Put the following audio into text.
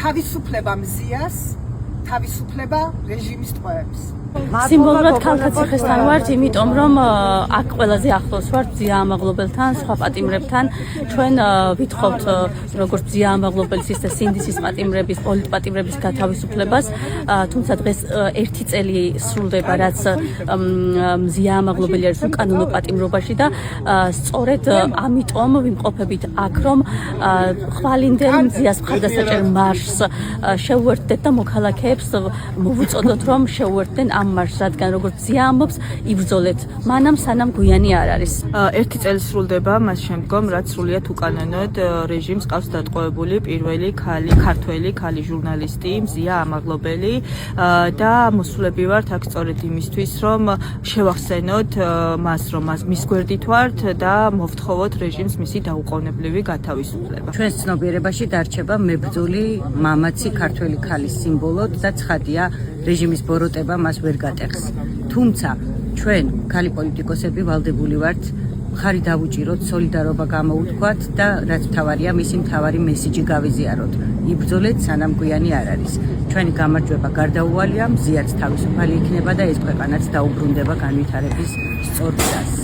თავისუფლება მზიას, თავისუფლება რეჟიმის ტყვეებს. სიმბოლურად ქალთა-ციხესთან ვართ, იმიტომ რომ აქ ყველაზე ახლოს ვართ მზია ამაღლობელთან, სხვა პატიმრებთან. ჩვენ ვითხოვთ როგორც მზია ამაღლობელის და სინდისის პატიმრების, პოლიტპატიმრების გათავისუფლებას, თუმცა დღეს ერთი წელი სრულდება, რაც მზია ამაღლობელი არის უკანონო პატიმრობაში და სწორედ ამიტომ ვიმყოფებით აქ, რომ ხვალინდელ მზიას მხარდასაჭერ მარშს შევუერთდეთ და მოქალაქეებს მოვუწოდოთ, რომ შევუერთდნენ ამ მარშს, რადგან როგორც მზია ამბობს, იბრძოლეთ მანამ სანამ გვიანი არ არის. ერთი წელი სრულდება მას შემდგომ, რაც სრულიად უკანონოდ რეჟიმს ყავს დატყვევებული პირველი ქართველი ხალი ჟურნალისტი მზია ამაღლობელი და მოსულები ვართ აქ სწორედ იმისთვის, რომ შევახსენოთ მას, რომ მის გვერდით ვართ და მოვთხოვოთ რეჟიმს მისი დაუყოვნებლივი გათავისუფლება. ჩვენს ცნობიერებაში დარჩება მებრძოლი მამაცი ქართველი ხალის სიმბოლოდ და ცხადია რეჟიმის ბოროტება მას ვერ გატეხს. თუმცა ჩვენ ქალი პოლიტიკოსები ვალდებული ვართ მხარი დავუჭიროთ, სოლიდარობა გამოუთქვათ და რაც მთავარია, მისი მთავარი მესიჯი გავიზიაროთ. იბრძოლეთ სანამ გვიანი არ არის. ჩვენი გამარჯვება გარდაუვალია, მზიაც თავისუფალი იქნება და ეს ქვეყანაც დაუბრუნდება განვითარების სწორ გზას.